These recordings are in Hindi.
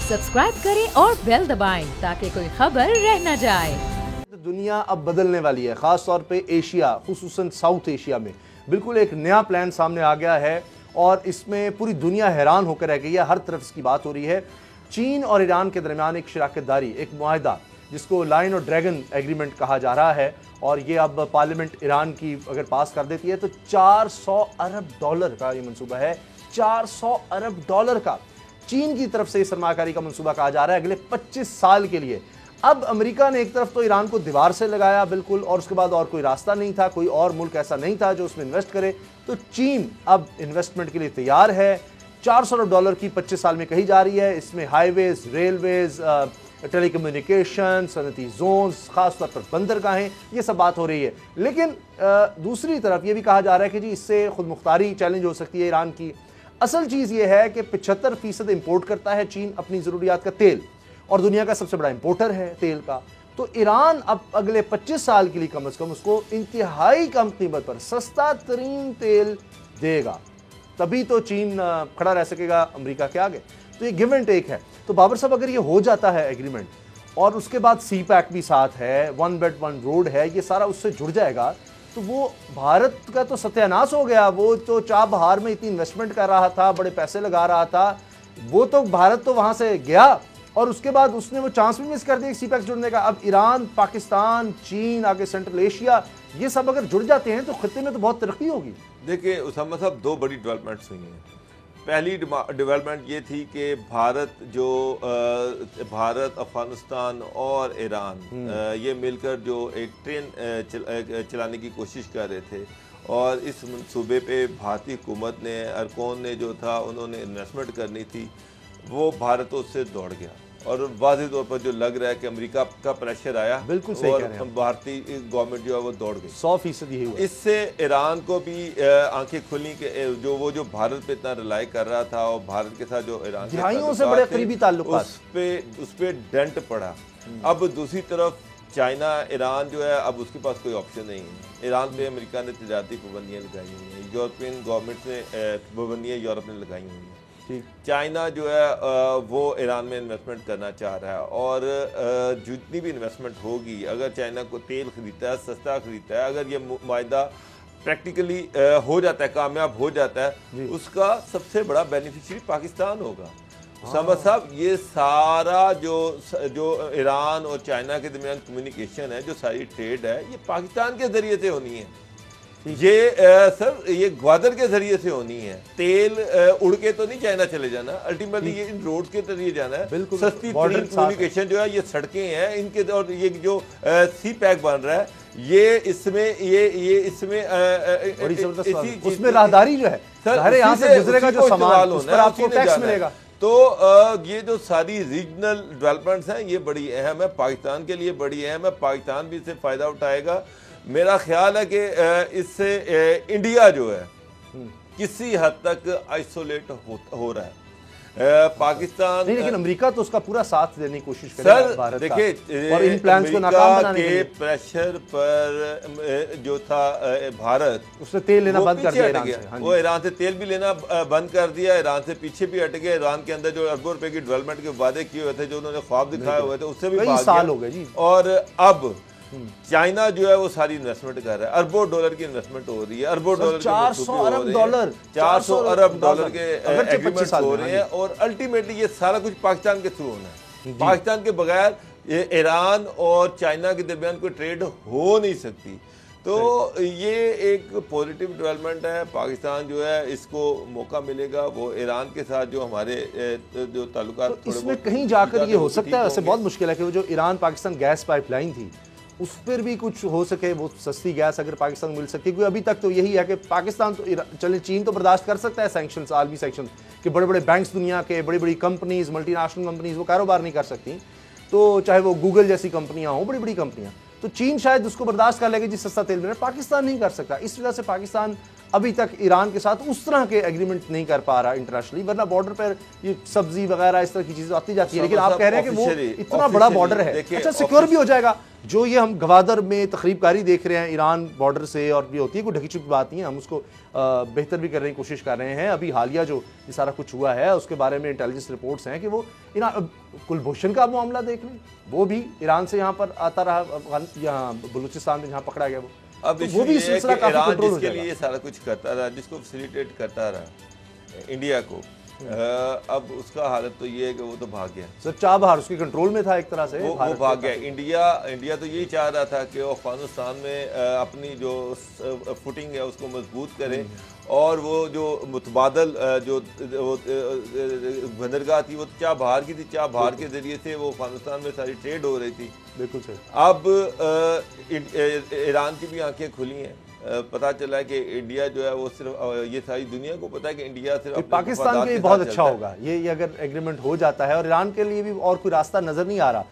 सब्सक्राइब करें और बेल दबाएं ताकि कोई खबर रह न जाए। दुनिया अब बदलने वाली है, खास तौर पे एशिया, खुसूसन साउथ एशिया में बिल्कुल एक नया प्लान सामने आ गया है और इसमें पूरी दुनिया हैरान होकर रह गई है। हर तरफ इसकी बात हो रही है। चीन और ईरान के दरमियान एक शराकतदारी, एक मुआहदा जिसको लायन और ड्रैगन एग्रीमेंट कहा जा रहा है, और ये अब पार्लियामेंट ईरान की अगर पास कर देती है तो $400 अरब का ये मंसूबा है। $400 अरब का चीन की तरफ से इस सरमाकारी का मंसूबा कहा जा रहा है अगले 25 साल के लिए। अब अमेरिका ने एक तरफ तो ईरान को दीवार से लगाया बिल्कुल, और उसके बाद और कोई रास्ता नहीं था, कोई और मुल्क ऐसा नहीं था जो उसमें इन्वेस्ट करे, तो चीन अब इन्वेस्टमेंट के लिए तैयार है। $400 अरब की 25 साल में कही जा रही है। इसमें हाईवेज, रेलवेज, टेलीकम्युनिकेशन, सनती जोन्स, खास तौर पर बंदरगाहें, ये सब बात हो रही है। लेकिन दूसरी तरफ ये भी कहा जा रहा है कि जी इससे खुद मुख्तारी चैलेंज हो सकती है ईरान की। असल चीज़ ये है कि 75% इंपोर्ट करता है चीन अपनी ज़रूरियात का तेल, और दुनिया का सबसे बड़ा इंपोर्टर है तेल का। तो ईरान अब अगले 25 साल के लिए कम से कम उसको इंतहाई कम कीमत पर सस्ता तरीन तेल देगा, तभी तो चीन खड़ा रह सकेगा अमेरिका के आगे। तो ये गिव एंड टेक है। तो बाबर साहब, अगर ये हो जाता है एग्रीमेंट और उसके बाद सी पैक भी साथ है, वन बेल्ट वन रोड है, ये सारा उससे जुड़ जाएगा, तो वो भारत का तो सत्यानाश हो गया। वो तो चाह बहार में इतनी इन्वेस्टमेंट कर रहा था, बड़े पैसे लगा रहा था, वो तो भारत तो वहां से गया और उसके बाद उसने वो चांस भी मिस कर दिया सी पैक जुड़ने का। अब ईरान, पाकिस्तान, चीन, आगे सेंट्रल एशिया, ये सब अगर जुड़ जाते हैं तो खत्ते में तो बहुत तरक्की होगी। देखिए उसामा साहब, दो बड़ी डेवलपमेंट्स हुई हैं। पहली डेवलपमेंट ये थी कि भारत, अफगानिस्तान और ईरान ये मिलकर जो एक ट्रेन चलाने की कोशिश कर रहे थे, और इस मंसूबे पे भारतीय हुकूमत ने, अरकान ने जो था उन्होंने इन्वेस्टमेंट करनी थी, वो भारत उससे दौड़ गया। और वाज़ेह तौर पर जो लग रहा है कि अमेरिका का प्रेशर आया, बिल्कुल सही कह रहे हैं, भारतीय गवर्नमेंट जो है वो दौड़ गई। 100% यही हुआ। इससे ईरान को भी आंखें खुली कि जो भारत पे इतना रिलाई कर रहा था, और भारत के साथ जो ईरान से बड़े करीबी ताल्लुकात, उस पे डेंट पड़ा। अब दूसरी तरफ चाइना, ईरान जो है, अब उसके पास कोई ऑप्शन नहीं है। ईरान पे अमेरिका ने तजारती पाबंदियाँ लगाई हुई हैं, यूरोपियन गवर्नमेंट ने पाबंदियाँ यूरोप ने लगाई हुई हैं। चाइना जो है वो ईरान में इन्वेस्टमेंट करना चाह रहा है, और जितनी भी इन्वेस्टमेंट होगी, अगर चाइना को तेल खरीदता है, सस्ता खरीदता है, अगर ये मुआहदा प्रैक्टिकली हो जाता है, कामयाब हो जाता है, उसका सबसे बड़ा बेनिफिशियरी पाकिस्तान होगा। उसामा साहब, ये सारा जो ईरान और चाइना के दरमियान कम्युनिकेशन है, जो सारी ट्रेड है, ये पाकिस्तान के जरिए से होनी है। ये ग्वादर के जरिए से होनी है। तेल उड़ के तो नहीं चाइना चले जाना, अल्टीमेटली ये इन रोड के जरिए जाना है। सस्ती तरीन कम्युनिकेशन जो है, ये सड़कें हैं इनके, और ये जो सी पैक बन रहा है, ये उसमें राहदारी जो है, यहाँ से गुजरेगा जो सामान, उस पर आपको टैक्स मिलेगा। तो ये जो सारी रीजनल डेवलपमेंट्स हैं, ये बड़ी अहम है, पाकिस्तान के लिए बड़ी अहम है। पाकिस्तान भी इससे फायदा उठाएगा। मेरा ख्याल है कि इससे इंडिया जो है किसी हद तक आइसोलेट हो रहा है। पाकिस्तान नहीं, लेकिन अमेरिका तो उसका पूरा साथ देने की कोशिश कर रहा है भारत का, और इन प्लान्स को नाकाम बनाने के प्रेशर पर जो था भारत, उसने तेल लेना बंद कर दिया ईरान से। वो ईरान से तेल भी लेना बंद कर दिया, ईरान से पीछे भी हट गया। ईरान के अंदर जो अरबों रुपए की डेवलपमेंट के वादे किए हुए थे, जो उन्होंने ख्वाब दिखाए हुए थे, उससे भी कई साल हो गए जी। और अब चाइना जो है वो सारी इन्वेस्टमेंट कर रहा है, $अरबों की इन्वेस्टमेंट हो रही है, $अरबों $400 अरब के एग्रीमेंट हो रहे हैं, और अल्टीमेटली ये सारा कुछ पाकिस्तान के थ्रू होना है। पाकिस्तान के बगैर ईरान और चाइना के दरमियान कोई ट्रेड हो नहीं सकती। तो ये एक पॉजिटिव डेवलपमेंट है। पाकिस्तान जो है, इसको मौका मिलेगा, वो ईरान के साथ जो हमारे जो ताल्लुकात, तो इसमें कहीं जाकर ये हो सकता है। ऐसे बहुत मुश्किल है कि वो जो ईरान पाकिस्तान गैस पाइपलाइन थी, उस पर भी कुछ हो सके, वो सस्ती गैस अगर पाकिस्तान को मिल सके। क्योंकि अभी तक तो यही है कि पाकिस्तान तो, चले चीन तो बर्दाश्त कर सकता है सैंक्शंस, आलमी सैंक्शंस, कि बड़े बड़े बैंक्स दुनिया के, बड़ी बड़ी कंपनीज, मल्टीनेशनल कंपनीज वो कारोबार नहीं कर सकती। तो चाहे वो गूगल जैसी कंपनियां हो, बड़ी बड़ी कंपनियां, तो चीन शायद उसको बर्दाश्त कर लेगी जी सस्ता तेल मिल रहा है, पाकिस्तान नहीं कर सकता। इस वजह से पाकिस्तान अभी तक ईरान के साथ उस तरह के एग्रीमेंट नहीं कर पा रहा इंटरनेशनली, वरना बॉर्डर पर ये सब्जी वगैरह इस तरह की चीजें आती जाती है, लेकिन आप कह रहे हैं कि वो इतना बड़ा बॉर्डर है, अच्छा सिक्योर भी हो जाएगा। जो ये हम गवादर में तकरीबकारी देख रहे हैं ईरान बॉर्डर से, और भी होती है, कोई ढकी छुपी बात नहीं है, हम उसको बेहतर भी करने की कोशिश कर रहे हैं। अभी हालिया जो ये सारा कुछ हुआ है उसके बारे में इंटेलिजेंस रिपोर्ट्स हैं कि वो कुलभूषण का मामला देख लें, वो भी ईरान से यहाँ पर आता रहा, यहाँ बलूचिस्तान में जहाँ पकड़ा गया वो, अब तो वो भी सिलसिला काफी कंट्रोल हो जिसके जाएगा। लिए सारा कुछ करता रहा, जिसको फैसिलिटेट करता रहा इंडिया को, अब उसका हालत तो ये है कि वो तो भाग गया सर, चाबहार उसके कंट्रोल में था एक तरह से, वो भाग गया। इंडिया तो यही चाह रहा था कि वो अफगानिस्तान में अपनी जो फुटिंग है उसको मजबूत करे, और वो जो मुतबादल जो बंदरगाह थी वो चाबहार की थी, चाबहार के जरिए से वो अफगानिस्तान में सारी ट्रेड हो रही थी। बिल्कुल सही। अब ईरान की भी आंखें खुली हैं, पता चला है कि इंडिया जो है वो सिर्फ, ये सारी दुनिया को पता है कि इंडिया सिर्फ पाकिस्तान के लिए बहुत अच्छा होगा ये अगर एग्रीमेंट हो जाता है, और ईरान के लिए भी और कोई रास्ता नजर नहीं आ रहा।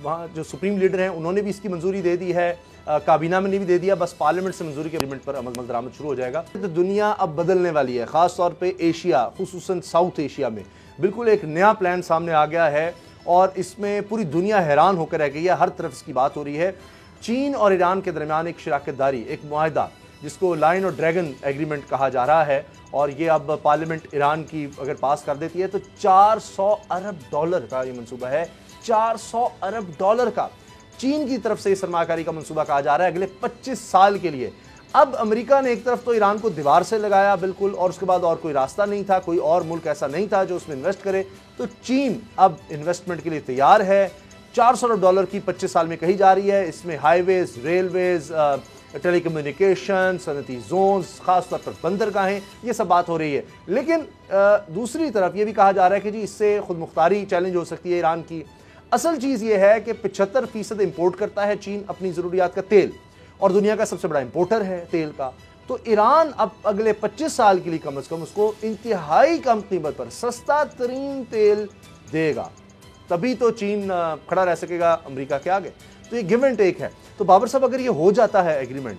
वहाँ जो सुप्रीम लीडर हैं उन्होंने भी इसकी मंजूरी दे दी है, काबीना में ने भी दे दिया, बस पार्लियामेंट से मंजूरी के एग्रीमेंट पर अमल दरामद शुरू हो जाएगा। तो दुनिया अब बदलने वाली है, खास तौर पे एशिया, खुसूसन साउथ एशिया में बिल्कुल एक नया प्लान सामने आ गया है, और इसमें पूरी दुनिया हैरान होकर रह गई है। हर तरफ इसकी बात हो रही है। चीन और ईरान के दरमियान एक शराकतदारी, एक मुआहदा, जिसको लायन और ड्रैगन एग्रीमेंट कहा जा रहा है, और ये अब पार्लियामेंट ईरान की अगर पास कर देती है तो $400 अरब का ये मंसूबा है, $400 अरब का चीन की तरफ से सरमाकारी का मंसूबा कहा जा रहा है अगले 25 साल के लिए। अब अमेरिका ने एक तरफ तो ईरान को दीवार से लगाया बिल्कुल, और उसके बाद और कोई रास्ता नहीं था, कोई और मुल्क ऐसा नहीं था जो उसमें इन्वेस्ट करे, तो चीन अब इन्वेस्टमेंट के लिए तैयार है। $400 अरब की 25 साल में कही जा रही है। इसमें हाईवेज, रेलवेज, टेलीकम्युनिकेशन, सनती जोन्स, खासतौर पर बंदरगाहें, ये सब बात हो रही है। लेकिन दूसरी तरफ ये भी कहा जा रहा है कि जी इससे खुद मुख्तारी चैलेंज हो सकती है ईरान की। असल चीज़ ये है कि 75% इंपोर्ट करता है चीन अपनी ज़रूरियात का तेल, और दुनिया का सबसे बड़ा इंपोर्टर है तेल का। तो ईरान अब अगले 25 साल के लिए कम से कम उसको इंतहाई कम कीमत पर सस्ता तरीन तेल देगा, तभी तो चीन खड़ा रह सकेगा अमेरिका के आगे। तो ये गिव एंड टेक है। तो बाबर साहब, अगर ये हो जाता है एग्रीमेंट,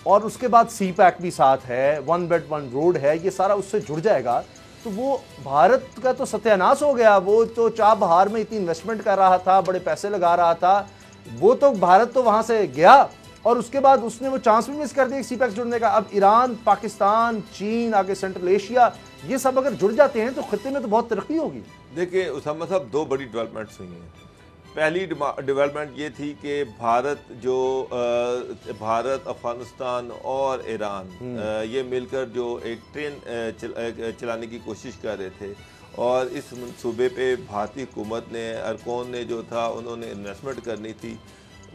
और उसके बाद सी पैक भी साथ है, वन बेल्ट वन रोड है, ये सारा उससे जुड़ जाएगा, तो वो भारत का तो सत्यानाश हो गया। वो तो चाबहार में इतनी इन्वेस्टमेंट कर रहा था, बड़े पैसे लगा रहा था, वो तो भारत तो वहां से गया, और उसके बाद उसने वो चांस भी मिस कर दिया सी पैक जुड़ने का। अब ईरान, पाकिस्तान, चीन, आगे सेंट्रल एशिया, ये सब अगर जुड़ जाते हैं तो खत्ते में तो बहुत तरक्की होगी। देखिए उसामा साहब, दो बड़ी डेवलपमेंट्स हुई हैं। पहली डेवलपमेंट ये थी कि भारत, अफगानिस्तान और ईरान ये मिलकर जो एक ट्रेन चलाने की कोशिश कर रहे थे, और इस मंसूबे पे भारतीय हुकूमत ने, अरकान ने जो था उन्होंने इन्वेस्टमेंट करनी थी,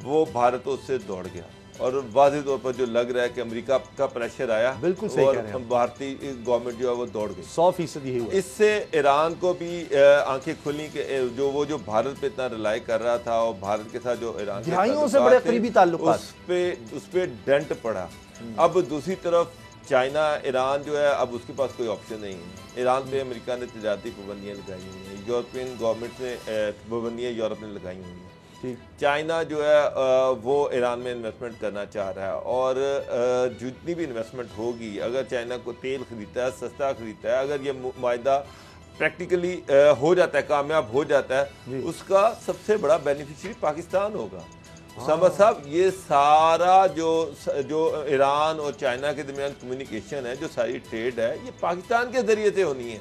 वो भारत उससे दौड़ गया, और वाज़ेह तौर पर जो लग रहा है कि अमेरिका का प्रेशर आया, बिल्कुल सही कह रहे हैं, भारतीय गवर्नमेंट जो है वो दौड़ गई। 100% यही हुआ। इससे ईरान को भी आंखें खुली कि जो भारत पे इतना रिलाई कर रहा था, और भारत के साथ जो ईरान से बड़े करीबी ताल्लुकात, उस पे डेंट पड़ा। अब दूसरी तरफ चाइना, ईरान जो है, अब उसके पास कोई ऑप्शन नहीं है। ईरान पे अमेरिका ने तजारती पाबंदियाँ लगाई हुई हैं, यूरोपियन गवर्नमेंट ने पाबंदियाँ यूरोप ने लगाई हुई हैं। चाइना जो है वो ईरान में इन्वेस्टमेंट करना चाह रहा है, और जितनी भी इन्वेस्टमेंट होगी, अगर चाइना को तेल खरीदता है, सस्ता खरीदता है, अगर ये मुआहदा प्रैक्टिकली हो जाता है, कामयाब हो जाता है, उसका सबसे बड़ा बेनिफिशियरी पाकिस्तान होगा। उसामा साहब, ये सारा जो ईरान और चाइना के दरमियान कम्युनिकेशन है, जो सारी ट्रेड है, ये पाकिस्तान के जरिए से होनी है।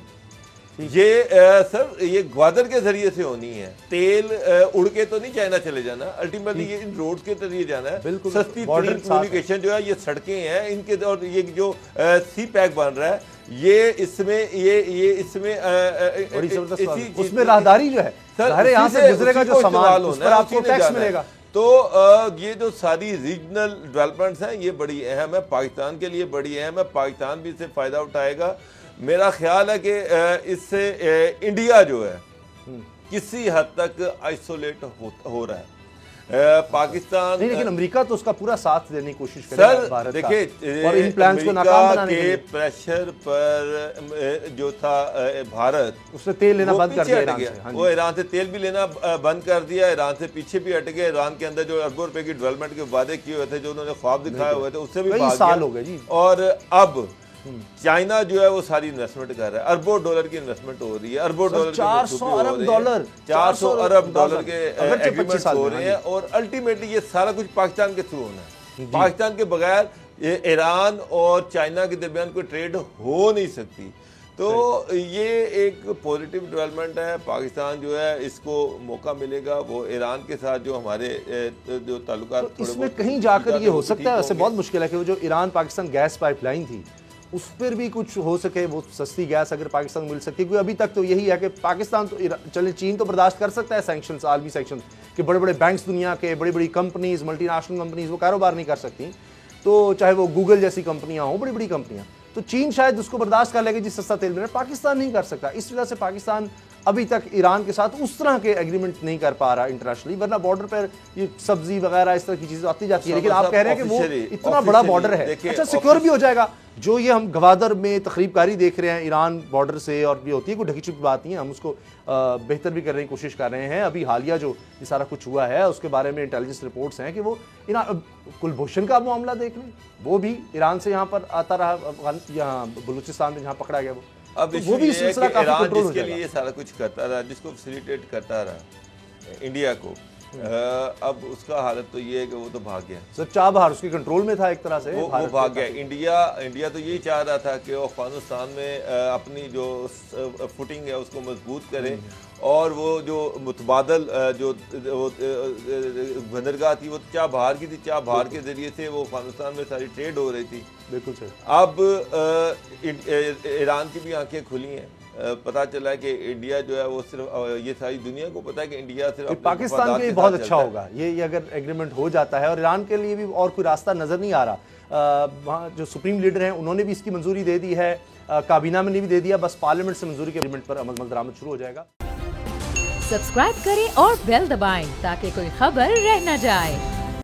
ये ग्वादर के जरिए से होनी है। तेल उड़ के तो नहीं चाइना चले जाना, अल्टीमेटली ये इन रोड के जरिए जाना है। सस्ती तरीन कम्युनिकेशन जो है, ये सड़कें हैं इनके, और ये जो सी पैक बन रहा है, ये इसमें उसमें राहदारी जो है, यहाँ से गुजरेगा जो सामान, उस पर आपको टैक्स मिलेगा। तो ये जो सारी रीजनल डेवलपमेंट्स हैं, ये बड़ी अहम है, पाकिस्तान के लिए बड़ी अहम है। पाकिस्तान भी इससे फायदा उठाएगा। मेरा ख्याल है कि इससे इंडिया जो है किसी हद तक आइसोलेट हो रहा है। पाकिस्तान नहीं, लेकिन अमेरिका तो उसका पूरा साथ देने की कोशिश कर सर भारत देखिए, और इन प्लान्स को नाकाम बनाने के प्रेशर पर जो था भारत, उसने तेल लेना बंद कर दिया ईरान से। हाँ, वो ईरान से तेल भी लेना बंद कर दिया, ईरान से पीछे भी हट गए। ईरान के अंदर जो अरबों रुपए की डेवलपमेंट के वादे किए हुए थे, जो उन्होंने ख्वाब दिखाए हुए थे, उससे भी कई साल हो गए जी। और अब चाइना जो है वो सारी इन्वेस्टमेंट कर रहा है, अरबों डॉलर की इन्वेस्टमेंट हो रही है, अरबों डॉलर 400 अरब डॉलर 400 अरब डॉलर के एग्रीमेंट हो रहे हैं। हाँ और अल्टीमेटली ये सारा कुछ पाकिस्तान के थ्रू होना है। पाकिस्तान के बगैर ईरान और चाइना के दरमियान कोई ट्रेड हो नहीं सकती। तो ये एक पॉजिटिव डेवलपमेंट है। पाकिस्तान जो है इसको मौका मिलेगा, वो ईरान के साथ जो हमारे जो ताल्लुकात तो इसमें कहीं जाकर ये हो सकता है। वैसे बहुत मुश्किल है कि वो जो ईरान पाकिस्तान गैस पाइपलाइन थी उस पर भी कुछ हो सके, वो सस्ती गैस अगर पाकिस्तान को मिल सके, क्योंकि अभी तक तो यही है कि पाकिस्तान तो चले, चीन तो बर्दाश्त कर सकता है सैंक्शंस, आलमी सैंक्शंस कि बड़े बड़े बैंक्स दुनिया के, बड़ी बड़ी कंपनीज, मल्टीनेशनल कंपनीज वो कारोबार नहीं कर सकती, तो चाहे वो गूगल जैसी कंपनियां हो, बड़ी बड़ी कंपनियां, तो चीन शायद उसको बर्दाश्त कर लेगी जी सस्ता तेल मिल रहा है, पाकिस्तान नहीं कर सकता। इस वजह से पाकिस्तान अभी तक ईरान के साथ उस तरह के एग्रीमेंट नहीं कर पा रहा इंटरनेशनली, वरना बॉर्डर पर ये सब्जी वगैरह इस तरह की चीजें आती जाती है। लेकिन आप कह रहे हैं कि वो इतना बड़ा बॉर्डर है, अच्छा सिक्योर भी हो जाएगा। जो ये हम गवादर में तकरीबकारी देख रहे हैं ईरान बॉर्डर से, और भी होती है, कोई ढकी छुपी बात नहीं है, हम उसको बेहतर भी करने की कोशिश कर रहे हैं। अभी हालिया जो ये सारा कुछ हुआ है उसके बारे में इंटेलिजेंस रिपोर्ट्स हैं कि वो कुलभूषण का मामला देख लें, वो भी ईरान से यहाँ पर आता रहा, यहाँ बलूचिस्तान में जहाँ पकड़ा गया वो, अब तो वो भी सिलसिला काफी कंट्रोल हो जिसके जाएगा। लिए सारा कुछ करता रहा, जिसको फैसिलिटेट करता रहा इंडिया को, अब उसका हालत तो ये है कि वो तो भाग गया। सर चाबहार उसके कंट्रोल में था एक तरह से, वो भाग गया। इंडिया तो यही चाह रहा था कि वो अफगानिस्तान में अपनी जो फुटिंग है उसको मजबूत करे, और वो जो मुतबादल जो बंदरगाह थी वो चाबहार की थी, चाबहार के जरिए से वो अफगानिस्तान में सारी ट्रेड हो रही थी। बिल्कुल सर। अब ईरान की भी आंखें खुली हैं, पता चला है कि इंडिया जो है वो सिर्फ, ये सारी दुनिया को पता है कि इंडिया सिर्फ पाकिस्तान के लिए बहुत अच्छा होगा ये अगर एग्रीमेंट हो जाता है, और ईरान के लिए भी और कोई रास्ता नजर नहीं आ रहा। वहाँ जो सुप्रीम लीडर हैं उन्होंने भी इसकी मंजूरी दे दी है, काबीना में ने भी दे दिया, बस पार्लियामेंट से मंजूरी के एग्रीमेंट पर अमल दरामद शुरू हो जाएगा। सब्सक्राइब करें और बेल दबाएं ताकि कोई खबर रह न जाए।